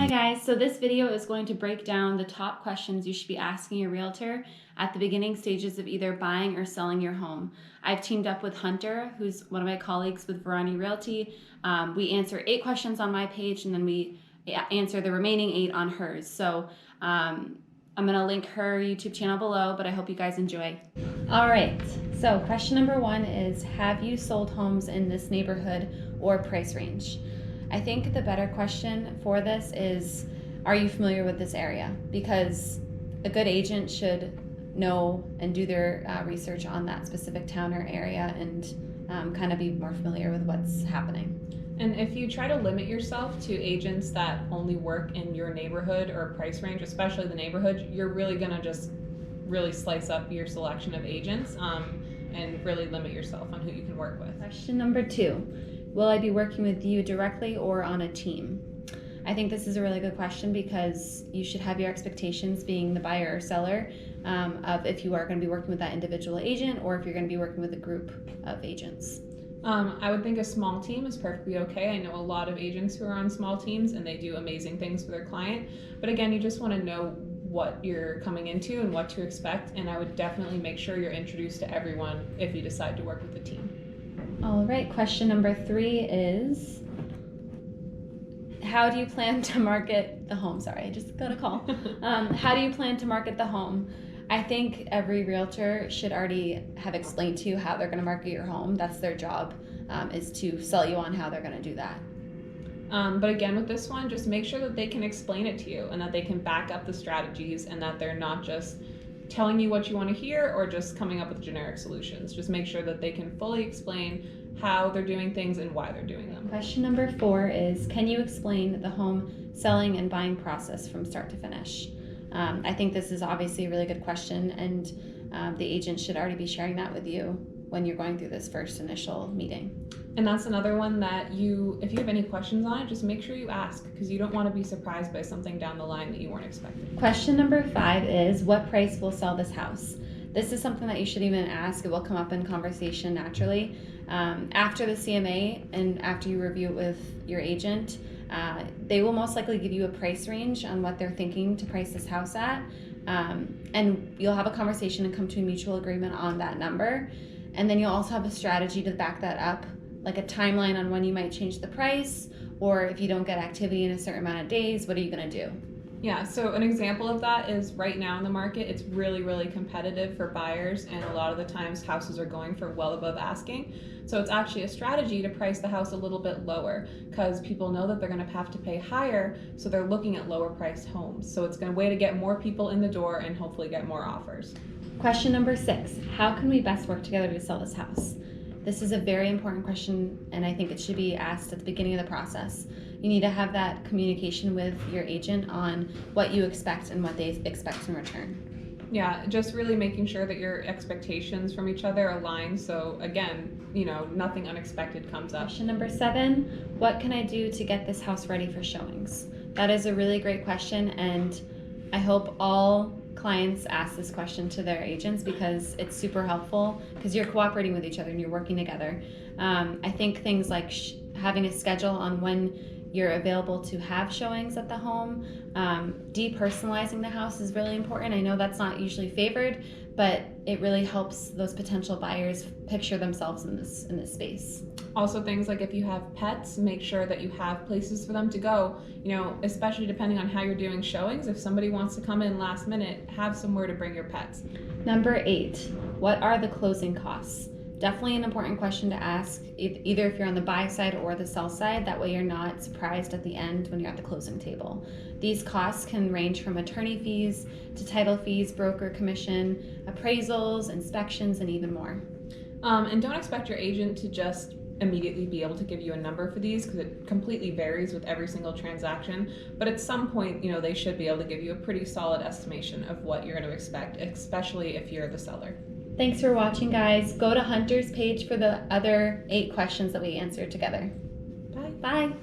Hi guys, so this video is going to break down the top questions you should be asking your realtor at the beginning stages of either buying or selling your home. I've teamed up with Hunter, who's one of my colleagues with Verani Realty. We answer 8 questions on my page and then we answer the remaining 8 on hers. So I'm gonna link her YouTube channel below, but I hope you guys enjoy. All right, so question number 1 is, have you sold homes in this neighborhood or price range? I think the better question for this is, are you familiar with this area? Because a good agent should know and do their research on that specific town or area and kind of be more familiar with what's happening. And if you try to limit yourself to agents that only work in your neighborhood or price range, especially the neighborhood, you're really gonna just really slice up your selection of agents and really limit yourself on who you can work with. Question number 2. Will I be working with you directly or on a team? I think this is a really good question because you should have your expectations, being the buyer or seller, of if you are going to be working with that individual agent or if you're going to be working with a group of agents. I would think a small team is perfectly okay. I know a lot of agents who are on small teams and they do amazing things for their client. But again, you just want to know what you're coming into and what to expect. And I would definitely make sure you're introduced to everyone if you decide to work with a team. All right, question number 3 is, how do you plan to market the home? Sorry, I just got a call. How do you plan to market the home? I think every realtor should already have explained to you how they're going to market your home. That's their job, is to sell you on how they're going to do that. But again, with this one, just make sure that they can explain it to you and that they can back up the strategies and that they're not just telling you what you want to hear or just coming up with generic solutions. Just make sure that they can fully explain how they're doing things and why they're doing them. Question number 4 is, can you explain the home selling and buying process from start to finish? I think this is obviously a really good question, and the agent should already be sharing that with you when you're going through this first initial meeting. And that's another one that if you have any questions on it, just make sure you ask, because you don't want to be surprised by something down the line that you weren't expecting. Question number 5 is, what price will sell this house? This is something that you should even ask. It will come up in conversation naturally. After the CMA and after you review it with your agent, they will most likely give you a price range on what they're thinking to price this house at. And you'll have a conversation and come to a mutual agreement on that number. And then you'll also have a strategy to back that up, like a timeline on when you might change the price, or if you don't get activity in a certain amount of days, what are you going to do? Yeah, so an example of that is right now in the market, it's really, really competitive for buyers, and a lot of the times houses are going for well above asking. So it's actually a strategy to price the house a little bit lower because people know that they're going to have to pay higher, so they're looking at lower priced homes. So it's a way to get more people in the door and hopefully get more offers. Question number 6, how can we best work together to sell this house? This is a very important question, and I think it should be asked at the beginning of the process. You need to have that communication with your agent on what you expect and what they expect in return. Yeah, just really making sure that your expectations from each other align. So again, nothing unexpected comes up. Question number 7, what can I do to get this house ready for showings? That is a really great question, and I hope all clients ask this question to their agents because it's super helpful because you're cooperating with each other and you're working together. I think things like having a schedule on when you're available to have showings at the home, depersonalizing the house is really important. I know that's not usually favored, but it really helps those potential buyers picture themselves in this space. Also, things like if you have pets, make sure that you have places for them to go, especially depending on how you're doing showings. If somebody wants to come in last minute, have somewhere to bring your pets. Number 8, what are the closing costs? Definitely an important question to ask, either if you're on the buy side or the sell side. That way you're not surprised at the end when you're at the closing table. These costs can range from attorney fees to title fees, broker commission, appraisals, inspections, and even more. And don't expect your agent to just immediately be able to give you a number for these because it completely varies with every single transaction. But at some point, they should be able to give you a pretty solid estimation of what you're going to expect, especially if you're the seller. Thanks for watching, guys. Go to Hunter's page for the other 8 questions that we answered together. Bye. Bye.